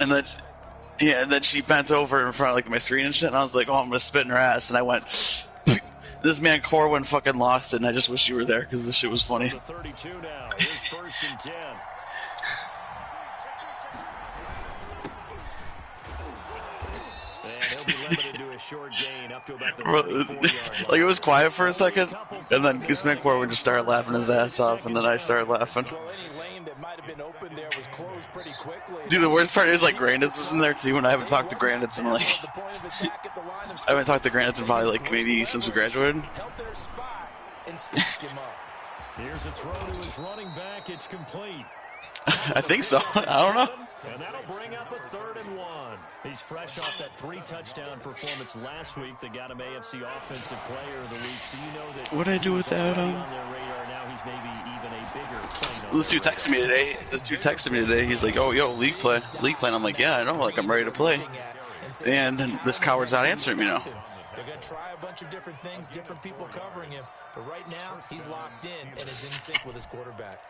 And then, yeah, and then she bent over in front of like my screen and shit, and I was like, "Oh, I'm gonna spit in her ass," and I went. This man Corwin fucking lost it, and I just wish you were there because this shit was funny. 32 now. Here's 1st and 10. And he'll be limited to a short gain up to about the 34-yard line. Like, it was quiet for a second, and then this man Corwin just started laughing his ass off, and then I started laughing. Dude, the worst part is, like, Grandits is in there, too, and I haven't talked to Grandits in, like... I haven't talked to Grandits in probably, like, maybe since we graduated. Here's a throw to his running back. It's complete. I think so. I don't know. And that'll bring up a 3rd and 1. He's fresh off that 3-touchdown performance last week that got him AFC Offensive Player of the Week. So you know that what'd I do without him? On their radar now, he's maybe even a bigger play. This dude texted me today. He's like, "Oh, yo, league play." And I'm like, "Yeah, I know. Like, I'm ready to play." And this coward's not answering me now. They're going to try a bunch of different things, different people covering him. But right now, he's locked in and is in sync with his quarterback.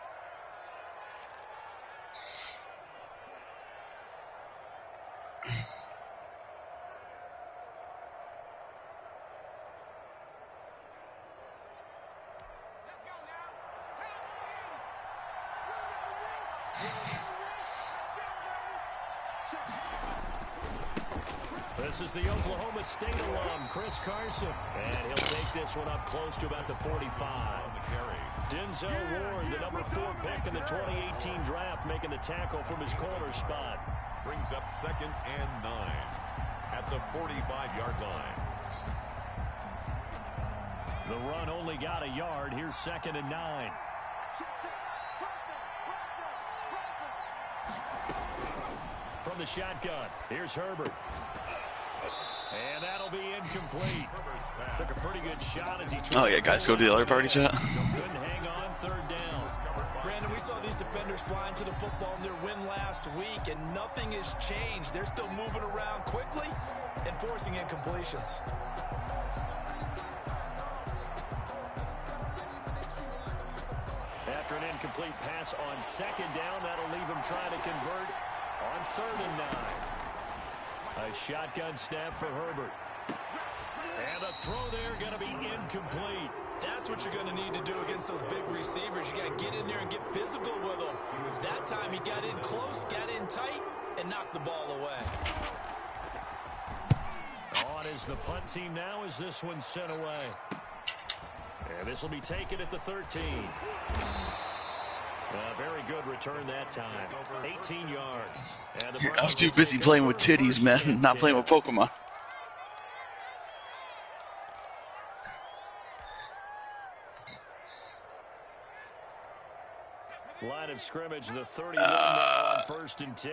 This is the Oklahoma State alum, Chris Carson. And he'll take this one up close to about the 45. Denzel Ward, the number 4 pick in the 2018 draft, making the tackle from his corner spot. Brings up 2nd and 9 at the 45-yard line. The run only got a yard. Here's 2nd and 9. From the shotgun, here's Herbert. And that'll be incomplete. Took a pretty good shot as he tried. Oh, yeah, guys, go to the other party chat. Couldn't hang on 3rd down. Brandon, we saw these defenders flying to the football in their win last week, and nothing has changed. They're still moving around quickly and forcing incompletions. After an incomplete pass on 2nd down, that'll leave him trying to convert on 3rd and 9. A shotgun snap for Herbert. And a throw there going to be incomplete. That's what you're going to need to do against those big receivers. You got to get in there and get physical with them. That time he got in close, got in tight, and knocked the ball away. On is the punt team now as this one's sent away. And this will be taken at the 13. A very good return that time. 18 yards. I was too busy playing with titties, man, not playing with Pokemon. Line of scrimmage, the 31 on 1st and 10.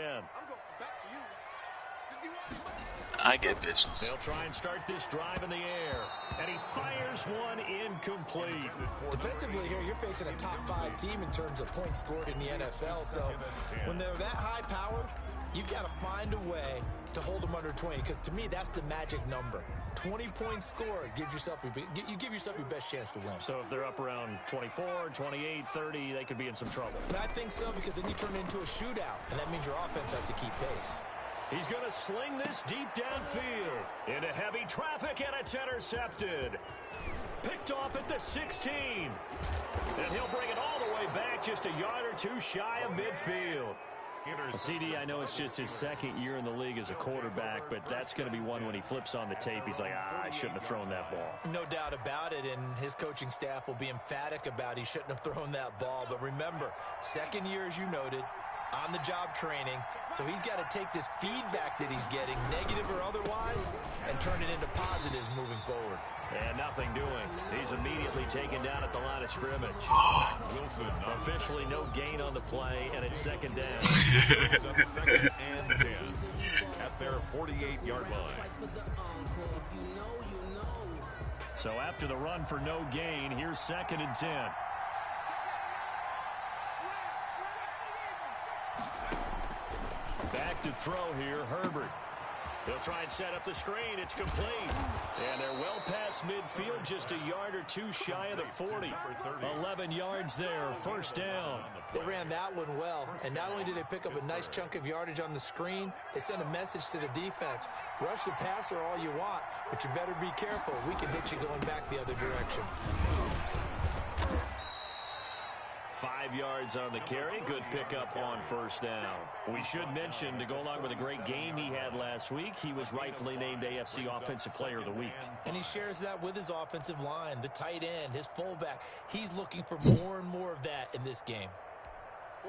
I get bitches. They'll try and start this drive in the air. And he fires one incomplete. Defensively here, you're facing a top 5 team in terms of points scored in the NFL. So when they're that high powered, you've got to find a way to hold them under 20. Because to me, that's the magic number. 20-point score gives yourself you give yourself your best chance to win. So if they're up around 24, 28, 30, they could be in some trouble. I think so, because then you turn it into a shootout, and that means your offense has to keep pace. He's going to sling this deep downfield into heavy traffic, and it's intercepted. Picked off at the 16. And he'll bring it all the way back, just a yard or two shy of midfield. Well, CD, I know it's just his 2nd year in the league as a quarterback, but that's going to be one when he flips on the tape. He's like, I shouldn't have thrown that ball. No doubt about it, and his coaching staff will be emphatic about he shouldn't have thrown that ball. But remember, 2nd year, as you noted, on-the-job training, so he's got to take this feedback that he's getting, negative or otherwise, and turn it into positives moving forward. And nothing doing. He's immediately taken down at the line of scrimmage. Wilson officially no gain on the play, and it's 2nd down. 2nd and 10 at their 48-yard line. So after the run for no gain, here's 2nd and 10. Back to throw here, Herbert. They'll try and set up the screen. It's complete. And they're well past midfield, just a yard or two shy of the 40. 11 yards there, first down. They ran that one well, and not only did they pick up a nice chunk of yardage on the screen, they sent a message to the defense. Rush the passer all you want, but you better be careful. We can hit you going back the other direction. 5 yards on the carry. Good pickup on first down. We should mention, to go along with a great game he had last week, he was rightfully named AFC Offensive Player of the Week. And he shares that with his offensive line, the tight end, his fullback. He's looking for more and more of that in this game.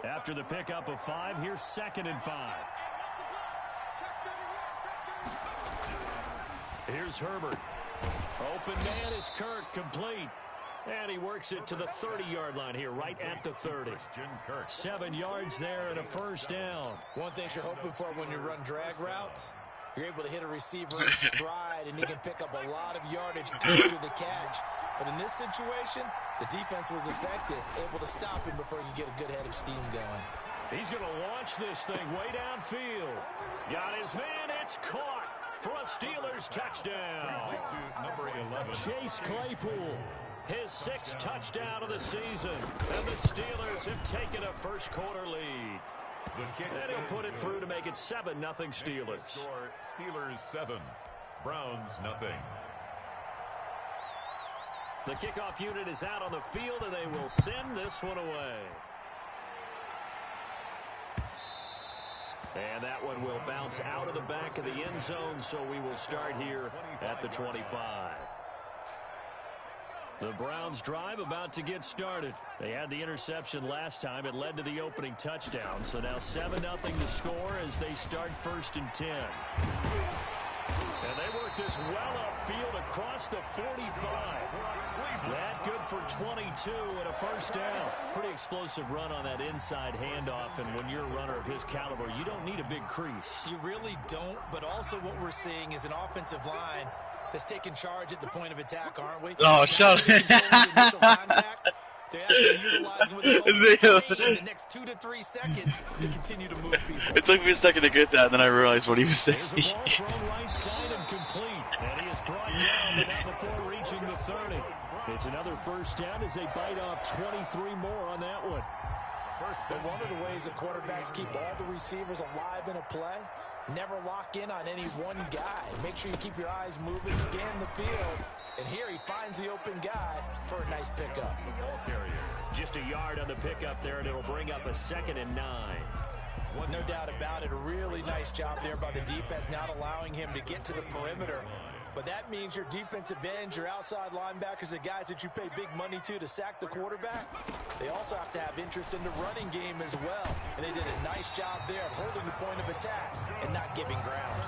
After the pickup of 5, here's 2nd and 5. Here's Herbert. Open man is Kirk, complete. And he works it to the 30-yard line here, right at the 30. 7 yards there and a first down. One thing you're hoping for when you run drag routes, you're able to hit a receiver in stride, and he can pick up a lot of yardage after the catch. But in this situation, the defense was effective, able to stop him before you get a good head of steam going. He's going to launch this thing way downfield. Got his man, it's caught for a Steelers touchdown. Number 11. Chase Claypool. His 6th touchdown of the season. And the Steelers have taken a first quarter lead. And he'll put it through to make it 7-0 Steelers. Steelers 7, Browns 0. The kickoff unit is out on the field, and they will send this one away. And that one will bounce out of the back of the end zone, so we will start here at the 25. The Browns drive about to get started. They had the interception last time. It led to the opening touchdown. So now 7-0 to score as they start 1st and 10. And they work this well upfield across the 45. That good for 22 and a first down. Pretty explosive run on that inside handoff. And when you're a runner of his caliber, you don't need a big crease. You really don't, but also what we're seeing is an offensive line that's taking charge at the point of attack, aren't we? Oh, shut up. They're actually utilizing what they call the next 2 to 3 seconds to continue to move people. It took me a second to get that, and then I realized what he was saying. There's a ball thrown right side and complete. And he is brought down, but not before reaching the 30. It's another first down as they bite off 23 more on that one. But one of the ways the quarterbacks keep all the receivers alive in a play, never lock in on any one guy. Make sure you keep your eyes moving, scan the field. And here he finds the open guy for a nice pickup. Just a yard on the pickup there, and it'll bring up a 2nd and 9. No doubt about it. A really nice job there by the defense, not allowing him to get to the perimeter. But that means your defensive ends, your outside linebackers, the guys that you pay big money to sack the quarterback, they also have to have interest in the running game as well. And they did a nice job there of holding the point of attack and not giving ground.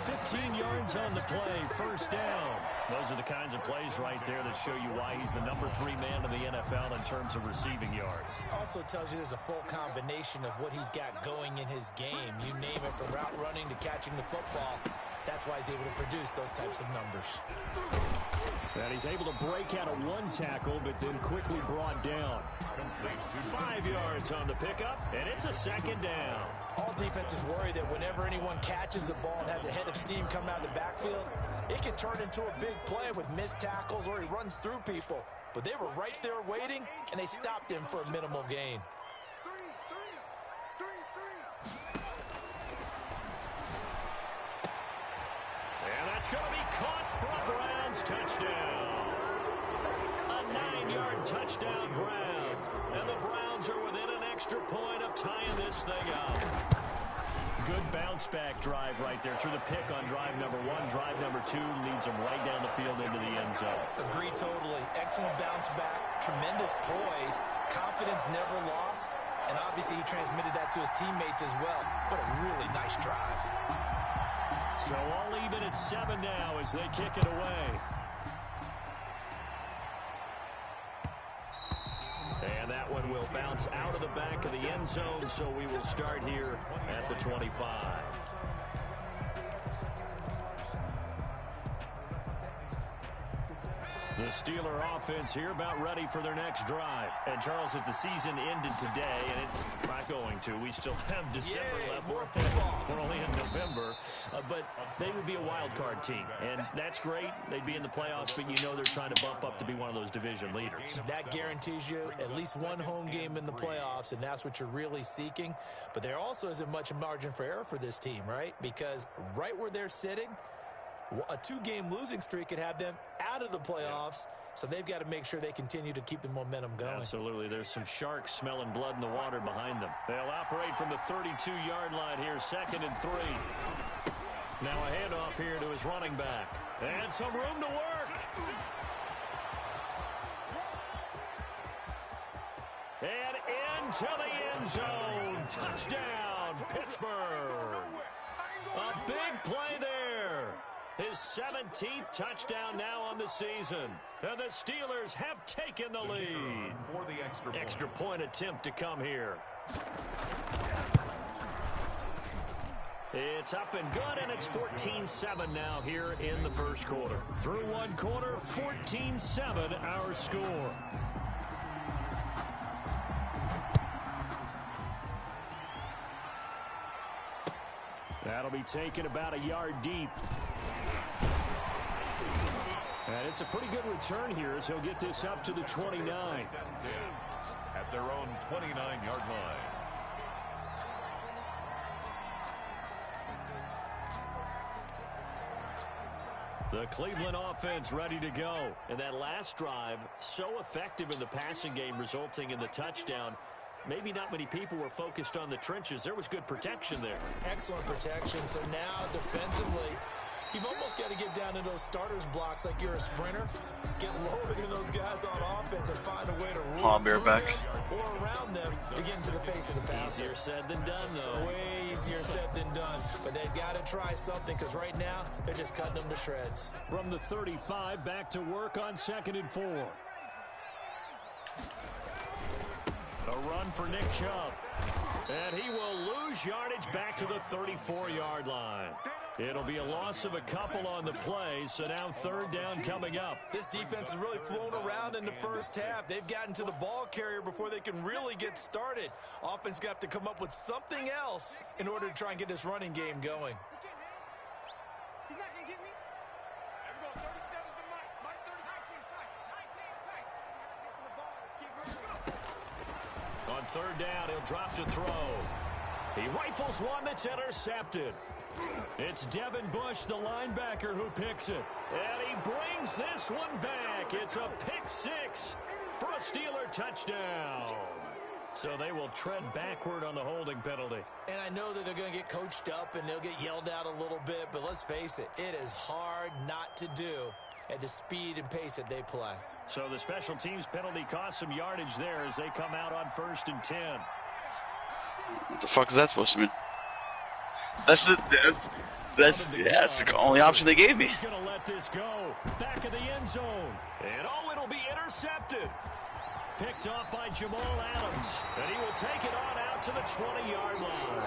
15 yards on the play, first down. Those are the kinds of plays right there that show you why he's the number 3 man in the NFL in terms of receiving yards. Also tells you there's a full combination of what he's got going in his game. You name it, from route running to catching the football. That's why he's able to produce those types of numbers. And he's able to break out of one tackle, but then quickly brought down. 5 yards on the pickup, and it's a 2nd down. All defenses worry that whenever anyone catches the ball and has a head of steam come out of the backfield, it can turn into a big play with missed tackles or he runs through people. But they were right there waiting, and they stopped him for a minimal gain. And that's going to be caught for a Browns touchdown. A 9-yard touchdown Brown. And the Browns are within an extra point of tying this thing up. Good bounce-back drive right there through the pick on drive number 1. Drive number 2 leads them right down the field into the end zone. Agree totally. Excellent bounce back. Tremendous poise. Confidence never lost. And obviously he transmitted that to his teammates as well. What a really nice drive. So all even at 7 now as they kick it away. And that one will bounce out of the back of the end zone, so we will start here at the 25. The Steeler offense here about ready for their next drive. And Charles, if the season ended today, and it's not going to, we still have December left. We're only in November. number, but they would be a wild card team, and that's great. They'd be in the playoffs, but you know they're trying to bump up to be one of those division leaders. That guarantees you at least one home game in the playoffs, and that's what you're really seeking. But there also isn't much margin for error for this team, right? Because right where they're sitting, a 2-game losing streak could have them out of the playoffs. So they've got to make sure they continue to keep the momentum going. Absolutely. There's some sharks smelling blood in the water behind them. They'll operate from the 32-yard line here, 2nd and 3. Now a handoff here to his running back. And some room to work. And into the end zone. Touchdown, Pittsburgh. A big play there. His 17th touchdown now on the season. And the Steelers have taken the lead. For the extra point attempt to come here. It's up and good, and it's 14-7 now here in the first quarter. Through one quarter, 14-7 our score. That'll be taken about a yard deep. And it's a pretty good return here as he'll get this up to the 29. At their own 29-yard line. The Cleveland offense ready to go. And that last drive, so effective in the passing game, resulting in the touchdown. Maybe not many people were focused on the trenches. There was good protection there. Excellent protection. So now defensively, you've almost got to get down into those starters blocks like you're a sprinter. Get lower than those guys on offense and find a way to roll I'll be right back. or around them to get into the face of the passer. Easier said than done, though. Way easier said than done. But they've got to try something because right now they're just cutting them to shreds. From the 35, back to work on 2nd and 4. A run for Nick Chubb. And he will lose yardage back to the 34-yard line. It'll be a loss of a couple on the play, so now 3rd down coming up. This defense has really flown around in the first half. They've gotten to the ball carrier before they can really get started. Offense got to come up with something else in order to try and get this running game going. He's not going to get me. There we go. 37's the Mike. Mike 30. 19 tight. Get to the ball. Let's keep moving. On 3rd down, he'll drop to throw. He rifles one that's intercepted. It's Devin Bush, the linebacker, who picks it. And he brings this one back. It's a pick 6 for a Steeler touchdown. So they will tread backward on the holding penalty. And I know that they're going to get coached up and they'll get yelled at a little bit, but let's face it, it is hard not to do at the speed and pace that they play. So the special teams penalty cost some yardage there as they come out on 1st and 10. What the fuck is that supposed to mean? That's the only option they gave me. He's going to let this go. Back of the end zone. And it'll be intercepted. Picked off by Jamal Adams. And he will take it on out to the 20-yard line.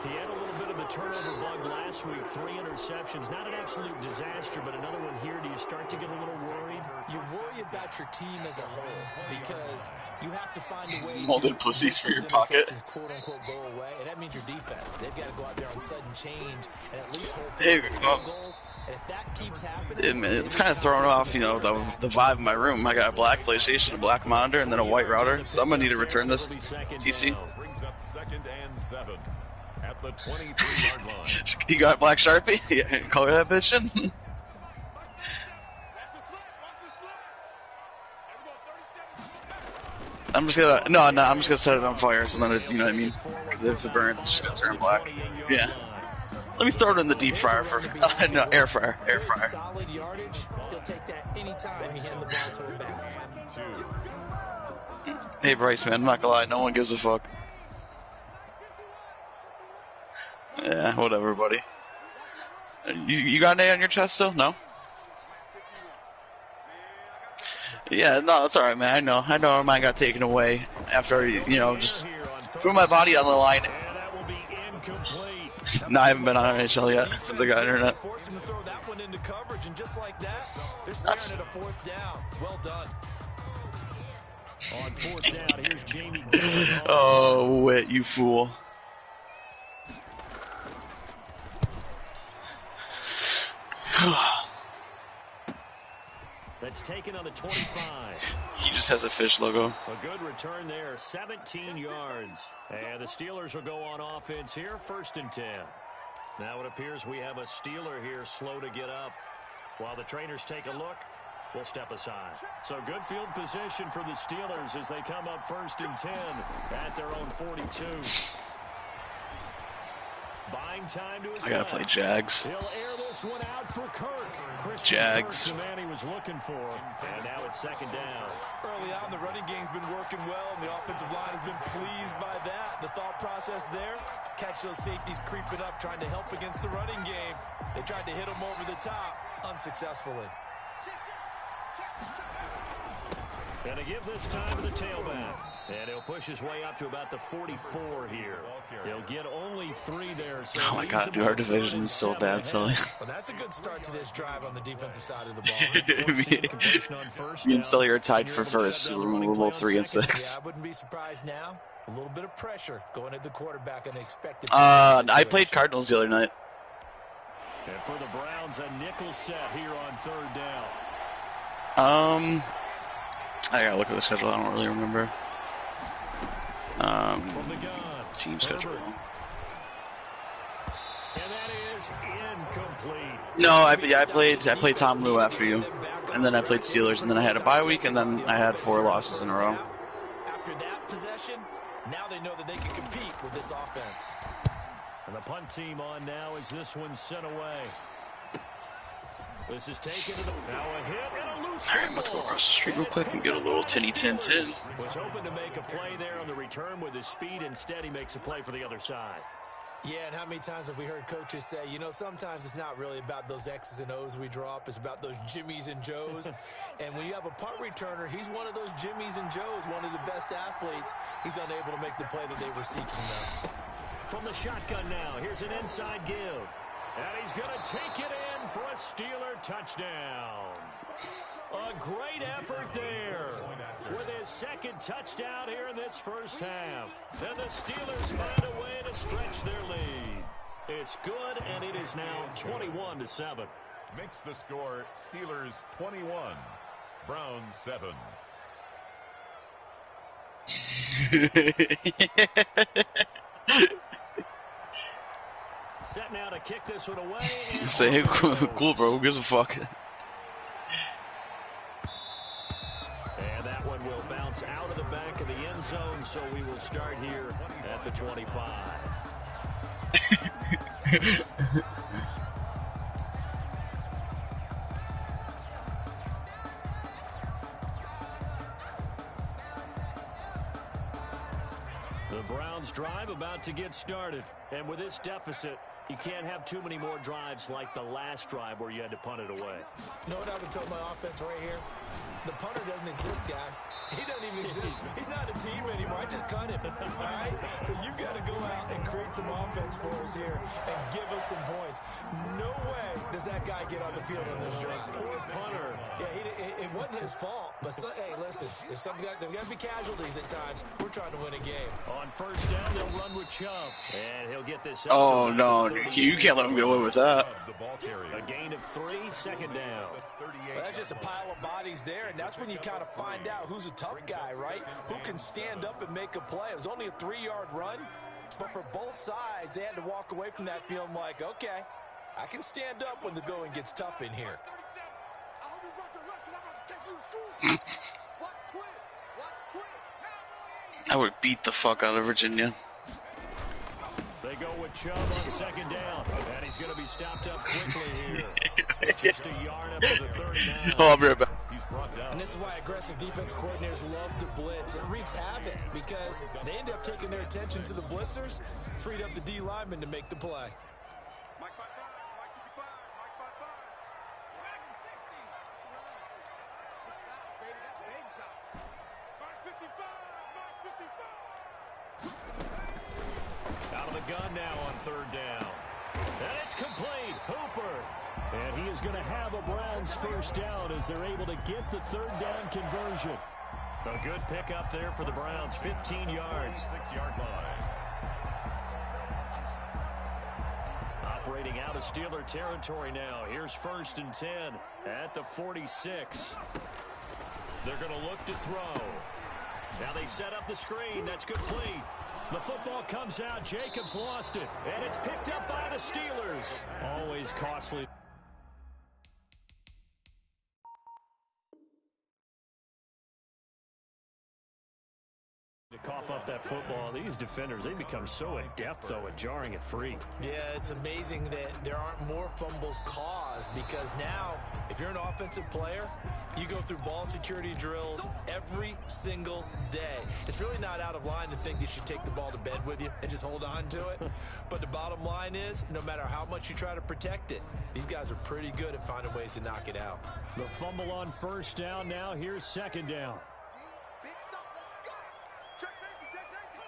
He had a little bit of a turnover bug last week. 3 interceptions. Not an absolute disaster, but another one here. Do you start to get a little worried? You worry about your team as a whole because you have to find a way Molded pussies for your pocket. Quote unquote go away, and that means your defense. They've got to go out there on sudden change and at least hold goals. And if that keeps happening, It's kind of thrown off, you know, the vibe in my room. I got a black PlayStation, a black monitor, and then a white router. So I'm gonna need to return this TC. Brings up 2nd and 7 at the 23-yard line. You got black Sharpie? Yeah, color that bitch in. That's a slip. Watch the slip. There we go. 37's I'm just gonna I'm just gonna set it on fire. So then you know what I mean? Because if it burns, it's just gonna turn black. Yeah. Let me throw it in the deep fryer for no air fryer. Air fryer. solid yardage. He'll take that anytime you hand the ball to him back. Hey Bryce, man, I'm not gonna lie, no one gives a fuck. Yeah, whatever, buddy. You got an A on your chest still? No? Yeah, no, that's alright, man. I know mine got taken away after, you know, just threw my body on the line. No, I haven't been on NHL yet since I got internet. Force him to throw that one into coverage, and just like that, they're staring at a 4th down. Well done. On 4th down, here's Jamie. Oh, wait, you fool. That's taken on the 25. He just has a fish logo. A good return there, 17 yards. And the Steelers will go on offense here, 1st and 10. Now it appears we have a Steeler here slow to get up. While the trainers take a look, we'll step aside. So good field position for the Steelers as they come up 1st and 10 at their own 42. Buying time to his I gotta play Jags. He'll air this one out for Kirk. Jags. The man he was looking for. And now it's 2nd down. Early on, the running game's been working well, and the offensive line has been pleased by that. The thought process there, catch those safeties creeping up, trying to help against the running game. They tried to hit them over the top, unsuccessfully. And to give this time to the tailback. And he'll push his way up to about the 44 here. He'll get only 3 there. So Oh my god, dude, our division is so bad, Sully. Well, that's a good start to this drive on the defensive side of the ball. Me and Sully are tied for first. We're both 3 and 6. Yeah, I wouldn't be surprised now. A little bit of pressure going at the quarterback unexpected. I played Cardinals the other night. And for the Browns, a nickel set here on 3rd down. I gotta look at the schedule. I don't really remember. Team schedule. And that is incomplete. No, I played Tom Lou after you, and then I played Steelers, and then I had a bye week, and then I had 4 losses in a row. After that possession, now they know that they can compete with this offense. And the punt team on now as this one's sent away. This is taken to the now a hit and a loose All right, I'm about to go across the street real quick and get a little tinny tin tin. Was hoping to make a play there on the return with his speed. Instead, he makes a play for the other side. Yeah, and how many times have we heard coaches say, you know, sometimes it's not really about those X's and O's we draw up. It's about those Jimmies and Joes. And when you have a punt returner, he's one of those Jimmies and Joes, one of the best athletes. He's unable to make the play that they were seeking, though. From the shotgun now, here's an inside give. And he's going to take it in for a Steeler touchdown. A great effort there with his 2nd touchdown here in this first half. And the Steelers find a way to stretch their lead. It's good, and it is now 21-7. Makes the score Steelers 21, Browns 7. Set now to kick this one away. Say, hey, cool, bro. Who gives a fuck? And that one will bounce out of the back of the end zone, so we will start here at the 25. The Browns drive about to get started. And with this deficit, you can't have too many more drives like the last drive where you had to punt it away. You know what I would tell my offense right here? The punter doesn't exist, guys. He doesn't even exist. He's not a team anymore. I just cut him. All right? So you've got to go out and create some offense for us here and give us some points. No way does that guy get on the field on this drive. Poor punter. Yeah, it wasn't his fault. But, hey, listen, there's got to be casualties at times. We're trying to win a game. On 1st down, they'll run with Chubb. And he'll get this out. Oh, no. You can't let him get away with that. A gain of 3, 2nd down. Well, that's just a pile of bodies there, and that's when you kind of find out who's a tough guy, right? Who can stand up and make a play. It was only a 3-yard run, but for both sides, they had to walk away from that feeling like, okay, I can stand up when the going gets tough in here. I would beat the fuck out of Virginia. They go with Chubb on 2nd down, and he's going to be stopped up quickly here. Just a yard up to the 3rd down. Oh, I'll be right back. And this is why aggressive defense coordinators love to blitz. It wreaks havoc because they end up taking their attention to the blitzers, freed up the D lineman to make the play. Out of the gun now on 3rd down. And it's complete. Hooper. And he is going to have a Browns 1st down as they're able to get the 3rd down conversion. A good pickup there for the Browns. 15 yards. 6-yard line. operating out of Steeler territory now. Here's 1st and 10 at the 46. They're going to look to throw. Now they set up the screen. That's complete. The football comes out. Jacobs lost it. And it's picked up by the Steelers. Always costly. To cough up that football, these defenders, they become so adept, though, at jarring it free. Yeah, it's amazing that there aren't more fumbles caused, because now, if you're an offensive player, you go through ball security drills every single day. It's really not out of line to think that you take the ball to bed with you and just hold on to it. But the bottom line is, no matter how much you try to protect it, these guys are pretty good at finding ways to knock it out. The fumble on 1st down. Now here's 2nd down. Big stop, let's go. Check safety, check safety.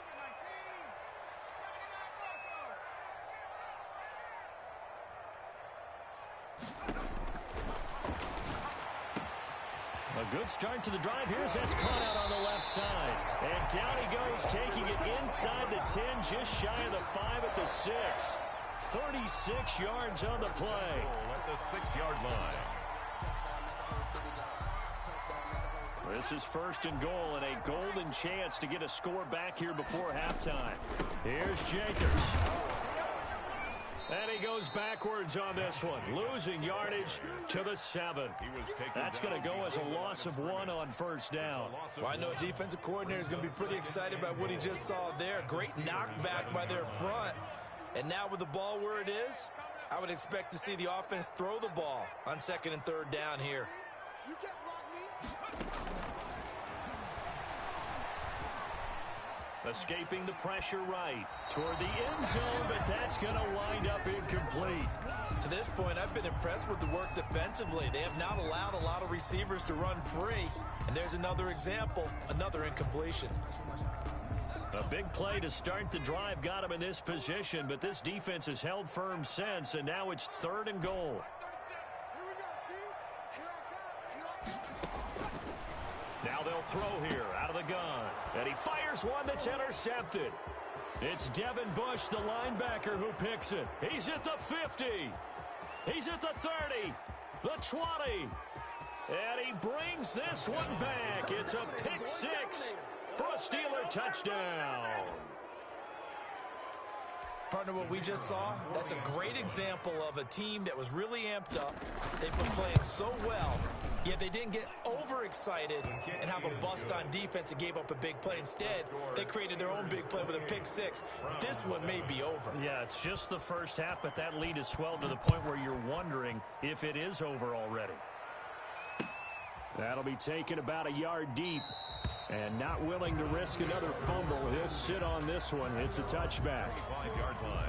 19. A good start to the drive. Here's that's caught out on the left side. And down he goes, taking it inside the 10, just shy of the 5 at the 6. 36 yards on the play. At the 6-yard line. This is 1st and goal, and a golden chance to get a score back here before halftime. Here's Jacobs. And he goes backwards on this one, losing yardage to the 7. That's going to go as a loss of 1 on 1st down. Well, I know a defensive coordinator is going to be pretty excited about what he just saw there. Great knockback by their front. And now with the ball where it is, I would expect to see the offense throw the ball on 2nd and 3rd down here. You can't block me. Escaping the pressure right toward the end zone, but that's going to wind up incomplete. To this point, I've been impressed with the work defensively. They have not allowed a lot of receivers to run free. And there's another example, another incompletion. A big play to start the drive got him in this position, but this defense has held firm since, and now it's 3rd and goal. Here we go, D. Here I come. Now they'll throw here out of the gun. And he fires one that's intercepted. It's Devin Bush, the linebacker, who picks it. He's at the 50. He's at the 30. The 20. And he brings this one back. It's a pick 6 for a Steeler touchdown. Partner, what we just saw, that's a great example of a team that was really amped up. They've been playing so well, yet they didn't get overexcited and have a bust on defense and gave up a big play. Instead, they created their own big play with a pick 6. This one may be over. Yeah, it's just the first half, but that lead has swelled to the point where you're wondering if it is over already. That'll be taken about a yard deep. And not willing to risk another fumble. He'll sit on this one. It's a touchback. 5-yard line.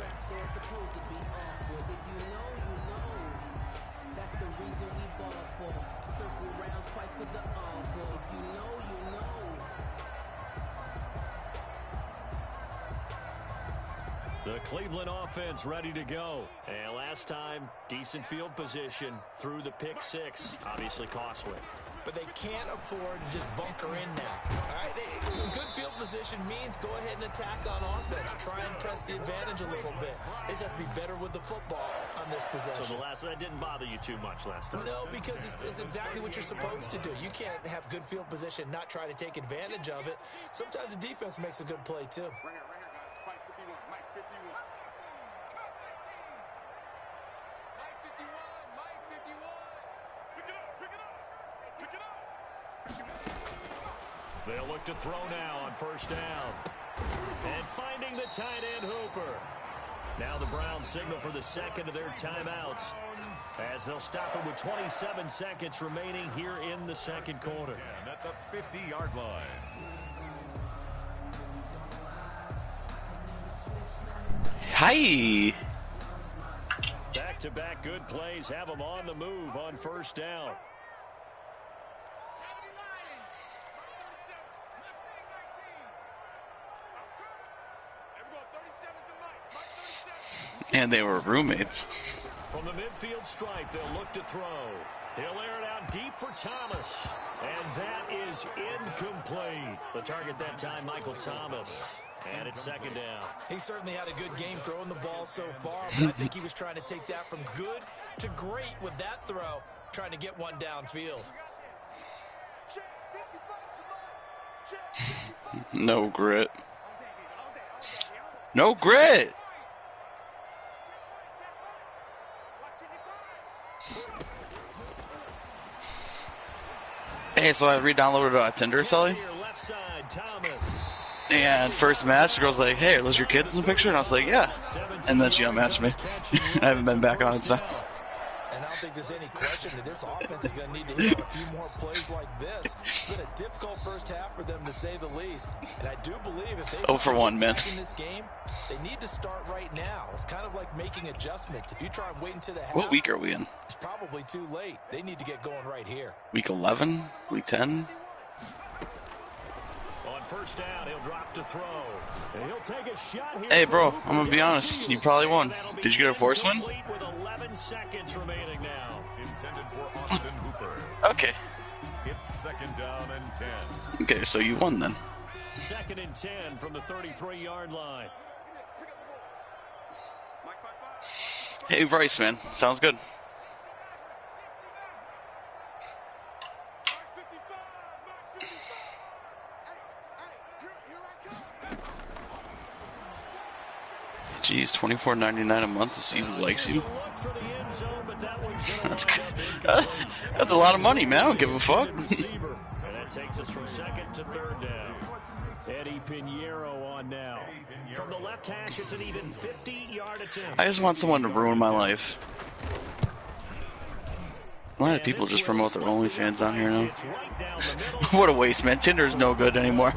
The Cleveland offense ready to go. And last time, decent field position through the pick 6. Obviously costly. But they can't afford to just bunker in now. All right, good field position means go ahead and attack on offense. Try and press the advantage a little bit. They just have to be better with the football on this possession. So that didn't bother you too much last time? No, because it's exactly what you're supposed to do. You can't have good field position, not try to take advantage of it. Sometimes the defense makes a good play, too. Ringer, guys. Mike 51. Mike 51. Mike 51. Mike 51. Pick it up. Pick it up. Pick it up. They'll look to throw now on 1st down. And finding the tight end Hooper. Now the Browns signal for the second of their timeouts as they'll stop it with 27 seconds remaining here in the second quarter. At the 50-yard line. Hi. Back-to-back good plays have them on the move on 1st down. And they were roommates. From the midfield stripe, they'll look to throw. He'll air it out deep for Thomas. And that is incomplete. The target that time, Michael Thomas. And it's second down. He certainly had a good game throwing the ball so far, but I think he was trying to take that from good to great with that throw, trying to get one downfield. No grit. No grit! Hey, so I re-downloaded Tinder, Sully. And first match, the girl's like, hey, are those your kids in the picture? And I was like, yeah. And then she unmatched me. I haven't been back on it since. And I don't think there's any question that this offense is going to need to hit a few more plays like this. It's been a difficult first half for them, to say the least. And I do believe if they Oh for 1, man. in this game, they need to start right now. It's kind of like making adjustments. If you try and wait until the half, What week are we in? it's probably too late. They need to get going right here. Week 11? Week 10? On first down, he'll drop to throw. And he'll take a shot here. Hey, bro, I'm gonna be honest. You probably won. Did you get a force win? With 11 seconds remaining now. Intended for Austin Hooper. Okay. It's second down and 10. Okay, so you won then. Second and 10 from the 33-yard line. Hey, Bryce, man. Sounds good. Jeez, $24.99 a month to see who likes you. That's good. That's a lot of money, man. I don't give a fuck. And that takes us from second to third down. Eddie Pinheiro on now. From the left hash, it's an even 50-yard attempt. I just want someone to ruin my life. Why do people just promote their OnlyFans on here now? What a waste, man. Tinder's no good anymore.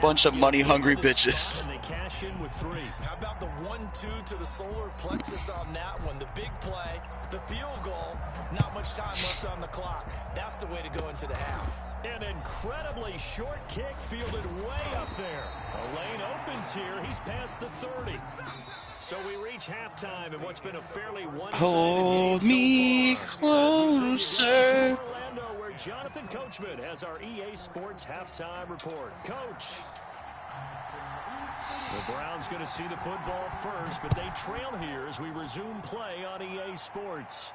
Bunch of money-hungry bitches. How about the 1-2 to the solar plexus on that one? The big play, the field goal, not much time left on the clock. That's the way to go into the half. An incredibly short kick fielded way up there. A lane opens here. He's past the 30. So we reach halftime in what's been a fairly one-sided Hold me closer. Orlando, where Jonathan Coachman has our EA Sports halftime report. Coach. The Browns going to see the football first, but they trail here as we resume play on EA Sports.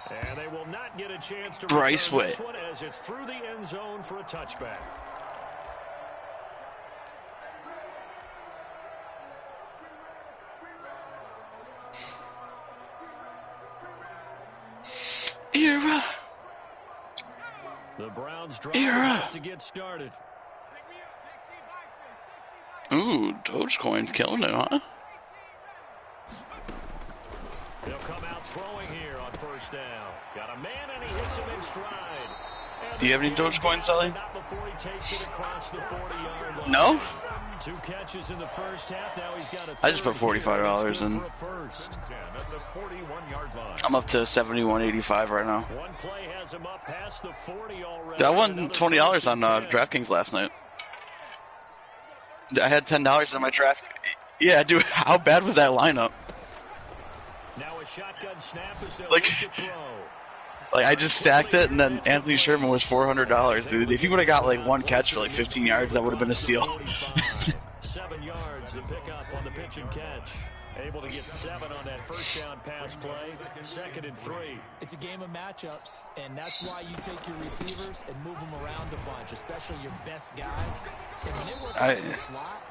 And they will not get a chance to Bryce return this Witt. one as it's through the end zone for a touchback. Era. The Browns drive to get started. Ooh, Dogecoin's killing it, huh? They'll come out throwing here on first down. Got a man and he hits him in stride. And Do you have any Dogecoin, Sully? not before he takes it across the 40-yard line. No? 2 catches in the first half. Now he's got a I just put $45 in. First. 10 at the 41-yard line. I'm up to $71.85 right now. One play has him up past the 40 already. I won $20 on DraftKings last night. I had $10 in my draft. Yeah, dude, how bad was that lineup? Now a shotgun snap as they'll Like- look to throw. Like, I just stacked it, and then Anthony Sherman was $400, dude. If he would have got, like, one catch for, like, 15 yards, that would have been a steal. 7 yards to pick up on the pitch and catch. Able to get 7 on that first down pass play. Second and 3. It's a game of matchups, and that's why you take your receivers and move them around a bunch, especially your best guys. And when they work in the slot,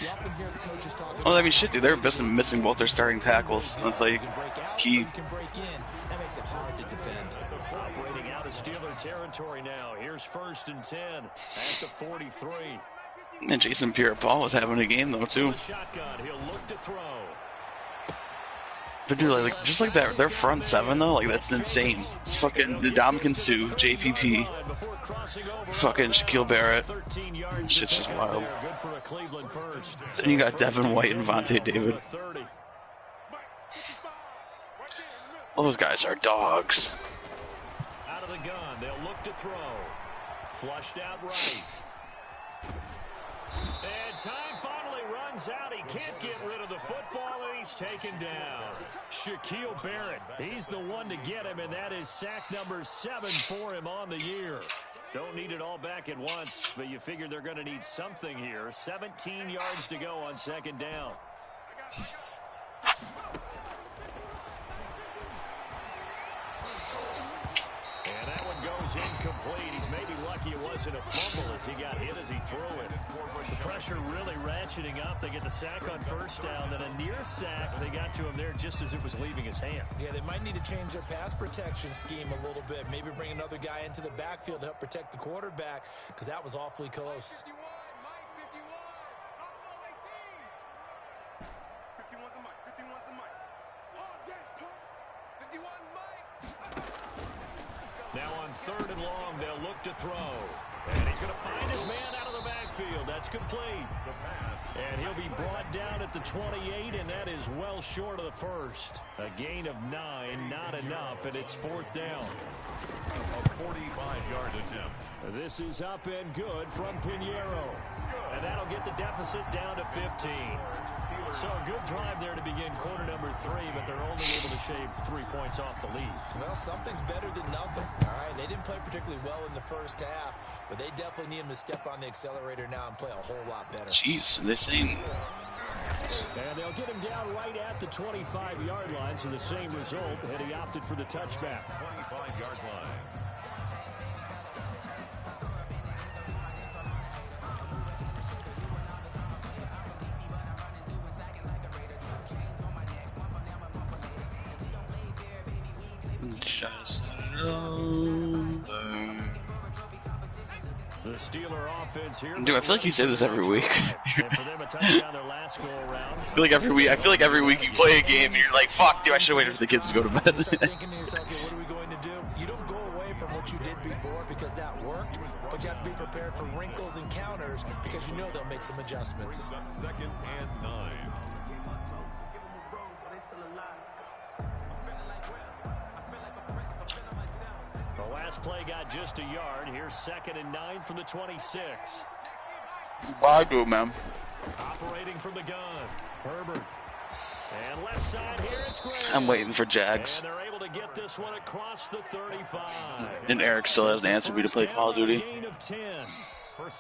you often hear the coaches talking Well, I mean, shit, dude, they're missing both their starting tackles. That's, like, key. You can break in. That makes it hard to defend. Operating out of Steeler territory now. Here's first and 10 at the 43. And Jason Pierre-Paul was having a game, though, too. The shotgun. He'll look to throw. But, dude, like, just like that, their front seven, though, like, that's insane. It's fucking Ndamukong Suh, JPP, fucking Shaquille Barrett. Shit's just wild. Then you got Devin White and Vontae David. Those guys are dogs. Out of the gun, they'll look to throw. Flushed out right. And time finally runs out. He can't get rid of the football, and he's taken down. Shaquille Barrett, he's the one to get him, and that is sack number 7 for him on the year. Don't need it all back at once, but you figure they're going to need something here. 17 yards to go on second down. And that one goes incomplete. He's maybe lucky it wasn't a fumble as he got hit as he threw it. The pressure really ratcheting up. They get the sack on first down, then a near sack. They got to him there just as it was leaving his hand. Yeah, they might need to change their pass protection scheme a little bit. Maybe bring another guy into the backfield to help protect the quarterback, because that was awfully close. 51, Mike, 51. Up 18. 51's the Mike, 51's the Mike. Oh, damn, pump. 51's Mike. Now on third and long, they'll look to throw. And he's going to find his man out of the backfield. That's complete. And he'll be brought down at the 28, and that is well short of the first. A gain of 9, not enough, and it's fourth down. A 45-yard attempt. This is up and good from Pinheiro. And that'll get the deficit down to 15. So a good drive there to begin quarter number 3, but they're only able to shave 3 points off the lead. Well, something's better than nothing. All right, they didn't play particularly well in the first half, but they definitely need him to step on the accelerator now and play a whole lot better. Jeez, this ain't. And they'll get him down right at the 25-yard line, so the same result, and he opted for the touchback. 25-yard line. Just over. The Steeler offense here. Dude, I feel like you say this every week. And for them, a touchdown their last go around. I feel like every week you play a game and you're like, fuck, dude, I should have waited for the kids to go to bed. Start thinking to yourself, okay, what are we going to do? You don't go away from what you did before because that worked, but you have to be prepared for wrinkles and counters because you know they'll make some adjustments. Second and 9. The last play got just a yard. Here's second and 9 from the 26. Bye, dude, man. Operating from the gun. Herbert. And left side here, it's Graham. I'm waiting for Jags. And they're able to get this one across the 35. And Eric still hasn't answered me to play Call of Duty. Gain of 10.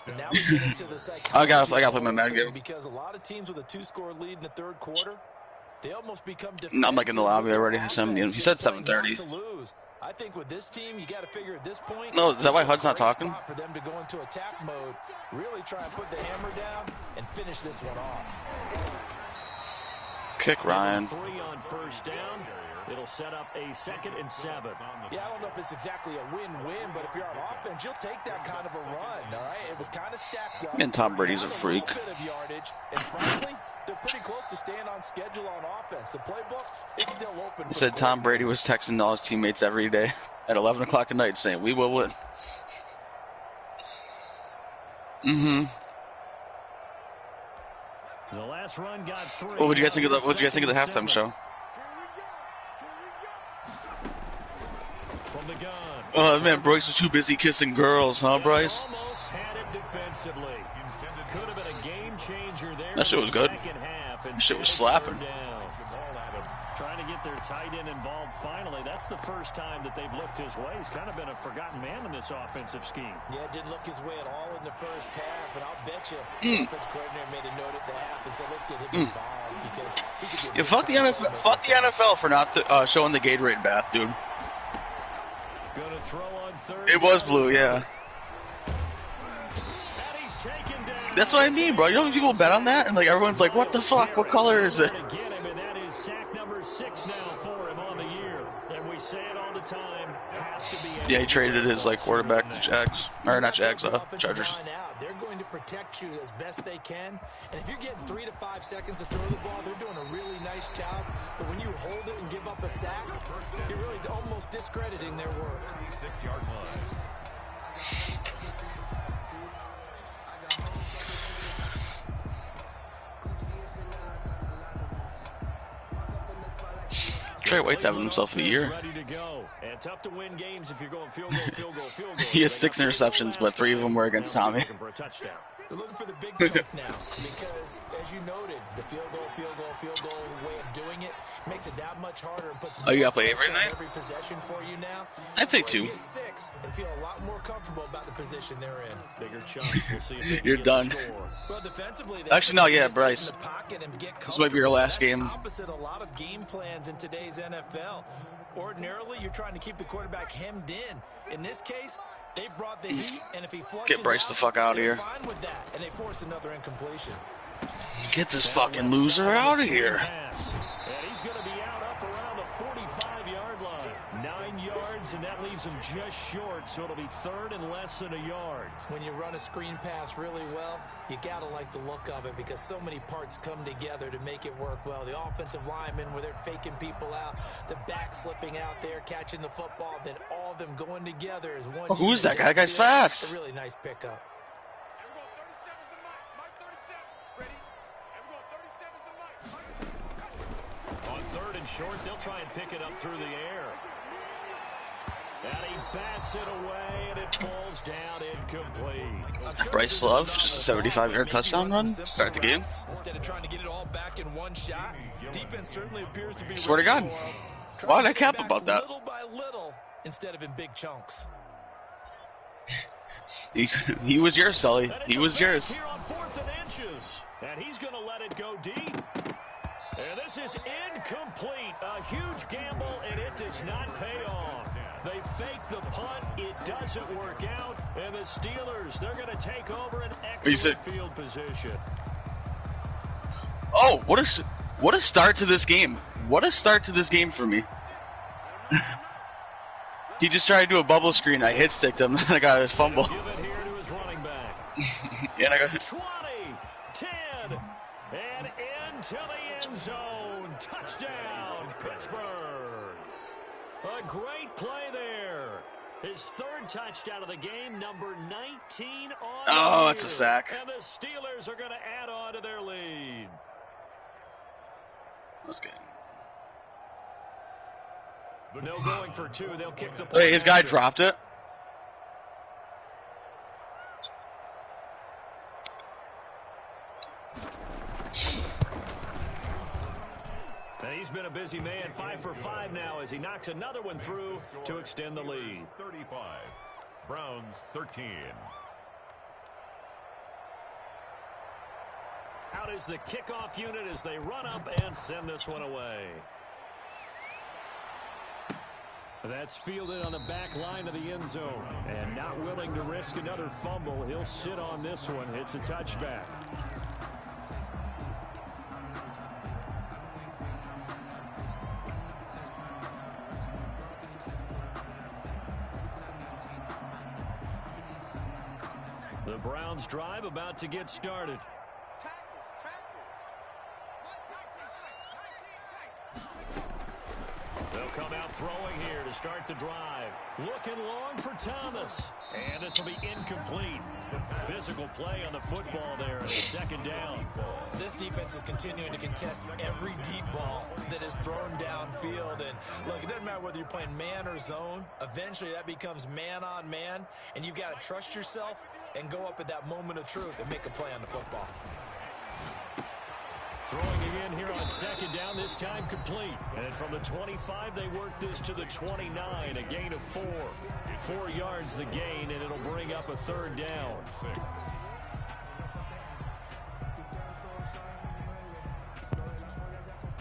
And now we get into the I gotta play my Madden game. because a lot of teams with a 2-score lead in the third quarter, they almost become I'm like in the lobby already. He said 7:30. I think with this team, you got to figure at this point. No, is that why HUD's not talking? For them to go into attack mode, really try and put the hammer down and finish this one off. Kick Ryan. 3 on first down. It'll set up a 2nd and 7. Yeah, I don't know if it's exactly a win-win, but if you're on offense, you'll take that kind of a run, all right? It was kind of stacked up. And Tom Brady's a freak. A bit of yardage, and frankly, they're pretty close to staying on schedule on offense. The playbook is still open. He said Tom Brady was texting all his teammates every day at 11 o'clock at night saying, we will win. Mm-hmm. The last run got 3. What would you guys think of the halftime show? From the gun. Oh man, Bryce is too busy kissing girls, huh, Bryce? Almost had it defensively. Could have been a game changer there. That shit was good. That shit was slapping. Trying to get their tight end involved finally. That's the first time that they've looked his way. He's kind of been a forgotten man in this offensive scheme. Yeah, it didn't look his way at all in the first half, and I'll bet you the offense coordinator made a note at the half and said, let's get him involved because he could be Fuck the NFL for not showing the Gatorade bath, dude. Gonna throw on third. It was blue, yeah. And he's taken down. That's what I mean, bro. You know when people bet on that? And like everyone's like, what the fuck? What color is it? Get him, and that is sack number 6 now for him on the year. And we say it all the time, have to be. Yeah, he traded his like quarterback to Jags. Or not Jags, Chargers. They're going to protect you as best they can. And if you're getting 3 to 5 seconds to throw the ball, they're doing a really nice job. But when you hold it and give up a sack, you're really almost discrediting their work. 6-yard line. Trey White's having himself a year. Ready to go. And tough to win games if you're going field goal. He has 6 interceptions, but 3 of them were against Tommy. For a touchdown. They're looking for the big chunk now because, as you noted, the field goal way of doing it Makes it that much harder and puts Oh, you gotta play pressure every on night? every possession for you now. I'd say That's why 2. you get 6 and feel a lot more comfortable about the position they're in. Bigger chunks. We'll see if they can You're get done. the score. Well, defensively, Actually, no, yeah, just sit in Bryce. the pocket and get This might be your last comfortable. game. That's opposite a lot of game plans in today's NFL. Ordinarily, you're trying to keep the quarterback hemmed in. In this case, they brought the heat, and if he flushes Get Bryce out, the fuck out of they're here. fine with that, and they force another incompletion. Get this fucking loser out of here. Pass. And he's going to be out up around the 45-yard line. 9 yards, and that leaves him just short, so it'll be 3rd and less than a yard. When you run a screen pass really well, you got to like the look of it because so many parts come together to make it work well. The offensive linemen, where they're faking people out, the back slipping out there, catching the football, then all of them going together as one. Oh, who is that guy? That guy's fast. A really nice pickup. On 3rd and short, they'll try and pick it up through the air. And he bats it away, and it falls down incomplete. Bryce Love, just a 75-yard touchdown run. Start the game. Instead of trying to get it all back in one shot, defense certainly appears to be. Swear to God. Why did I cap about that? Little by little, instead of in big chunks. He was yours, Sully. He was yours. Here on 4th and inches, and he's going to let it go deep. And this is incomplete. A huge gamble, and it does not pay off. They fake the punt. It doesn't work out. And the Steelers, they're going to take over an excellent field position. Oh, what a start to this game. What a start to this game for me. He just tried to do a bubble screen. I hit sticked him, and I got a fumble. Give it here to his running back. And I got 20, 10, and into the end zone. Touchdown, Pittsburgh. A great play there. His 3rd touchdown of the game, number 19 on the Oh, year. that's a sack. And the Steelers are going to add on to their lead. That's good. No going for 2. They'll kick the point. Wait, his guy after. dropped it. And he's been a busy man, 5 for 5 now as he knocks another one through to extend the lead. 35. Browns 13. Out is the kickoff unit as they run up and send this one away. That's fielded on the back line of the end zone. And not willing to risk another fumble, he'll sit on this one. It's a touchback. The Browns drive about to get started. They'll come out throwing here to start the drive. Looking long for Thomas. And this will be incomplete. Physical play on the football there. 2nd down. This defense is continuing to contest every deep ball that is thrown downfield. And look, it doesn't matter whether you're playing man or zone. Eventually that becomes man on man. And you've got to trust yourself and go up at that moment of truth and make a play on the football. Throwing again here on 2nd down, this time complete. And from the 25, they work this to the 29, a gain of 4. 4 yards the gain, and it'll bring up a 3rd down.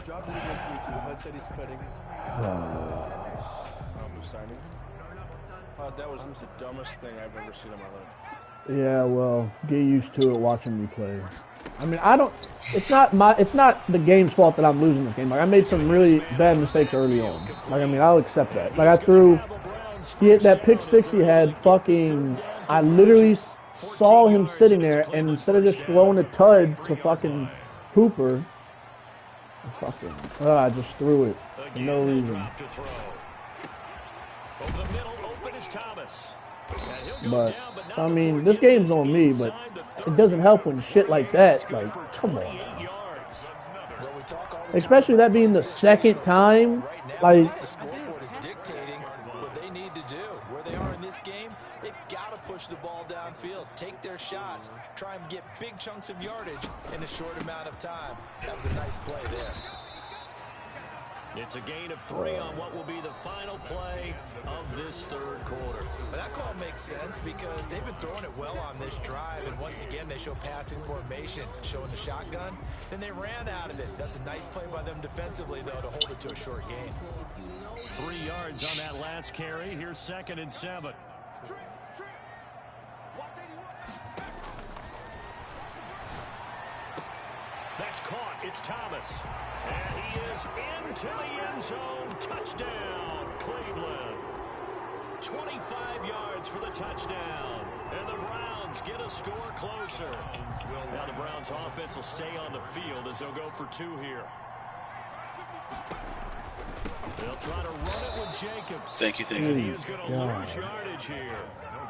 Job did against me too. Hud said he's cutting. Signing. That was the dumbest thing I've ever seen in my life. Yeah, well, get used to it watching me play. I mean, it's not the game's fault that I'm losing this game. Like, I made some really bad mistakes early on. Like, I mean, I'll accept that. Like, he hit that pick 6 he had fucking, I literally saw him sitting there, and instead of just throwing a tud to fucking Hooper, I just threw it for no reason. But, I mean, this game's on me, but it doesn't help when shit like that, like, come on. Especially that being the 2nd time, like... The scoreboard is dictating what they need to do. Where they are in this game, they've got to push the ball downfield, take their shots, try and get big chunks of yardage in a short amount of time. That was a nice play there. It's a gain of 3 on what will be the final play of this third quarter. That call makes sense because they've been throwing it well on this drive, and once again they show passing formation, showing the shotgun. Then they ran out of it. That's a nice play by them defensively, though, to hold it to a short gain. 3 yards on that last carry. Here's 2nd and 7. That's caught. It's Thomas. And he is into the end zone. Touchdown, Cleveland. 25 yards for the touchdown. And the Browns get a score closer. Now the Browns offense will stay on the field as they'll go for 2 here. They'll try to run it with Jacobs. Thank you. And he is going to lose yardage here.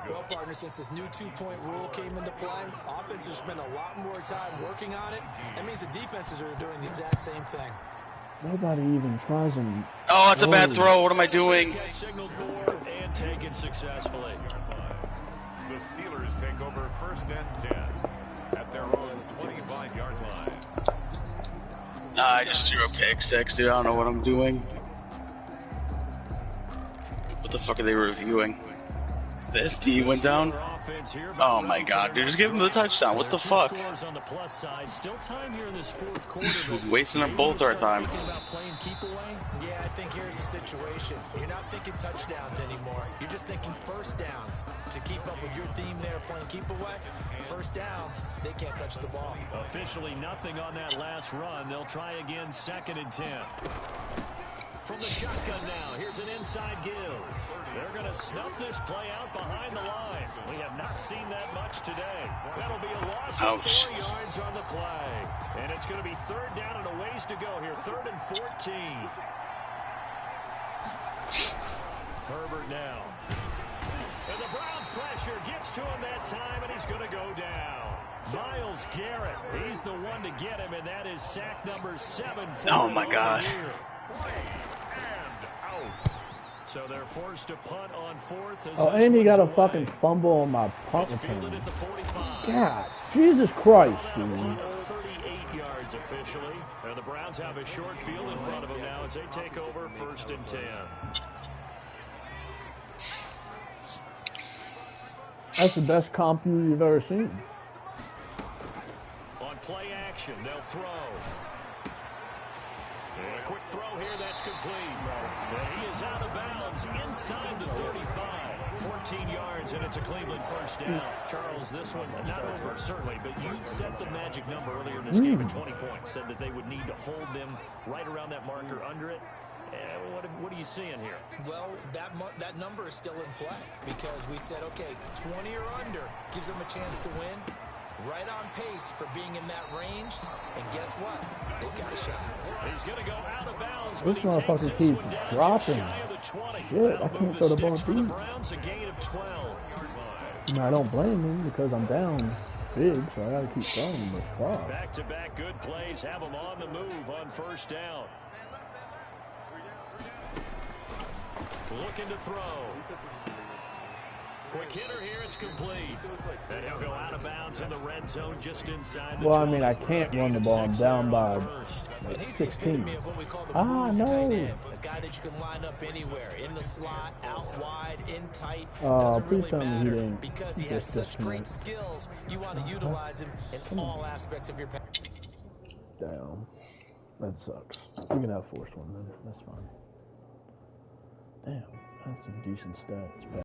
Well, partner, since this new 2-point rule came into play, offenses spend a lot more time working on it. That means the defenses are doing the exact same thing. Nobody even tries them. Oh, that's a bad throw. What am I doing? Signaled for and taken successfully. The Steelers take over 1st and 10 at their own 25-yard line. Nah, I just threw a pick 6, dude. I don't know what I'm doing. What the fuck are they reviewing? The SD went down? Oh my god, dude, just give him the touchdown. What the fuck? Wasting up both our time. Yeah, I think here's the situation. You're not thinking touchdowns anymore. You're just thinking first downs. To keep up with your theme there, playing keep away, first downs, they can't touch the ball. Officially nothing on that last run. They'll try again, 2nd and 10. From the shotgun now, here's an inside give. They're going to snuff this play out behind the line. We have not seen that much today. That'll be a loss of 4 yards on the play. And it's going to be 3rd down and a ways to go here. 3rd and 14. Herbert now. And the Browns pressure gets to him that time, and he's going to go down. Myles Garrett, he's the one to get him, and that is sack number 7 for Oh my god. So they're forced to punt on 4th. Oh, and he got a fucking fumble on my punt return. God, Jesus Christ, dude. 38 yards officially. And the Browns have a short field in front of them now as they take over 1st and 10. That's the best comp you've ever seen. On play action, they'll throw. And a quick throw here, that's complete. And he is out of bounds inside the 35. 14 yards, and it's a Cleveland first down. Charles, this one, not over, certainly, but you set the magic number earlier in this game at 20 points. Said that they would need to hold them right around that marker under it. What are you seeing here? Well, that number is still in play because we said, okay, 20 or under gives them a chance to win. Right on pace for being in that range. And guess what? They've got a shot. He's going to go out of bounds. This motherfucker keeps dropping. Shit, I can't throw the ball deep. I don't blame him because I'm down big, so I gotta keep throwing, but fuck. Back-to-back good plays have them on the move on first down. Looking to throw. Quick hitter here, it's complete. And he'll go out of bounds in the red zone just inside the Well, I mean, I can't run the ball. I'm down by like 16. Ah, no. A guy that you can line up anywhere, in the slot, out wide, in tight. Please tell me he didn't. Because he has such great skills, you want to utilize him in all aspects of your pass. Damn. That sucks. You can have forced one then. That's fine. Damn, that's some decent stats.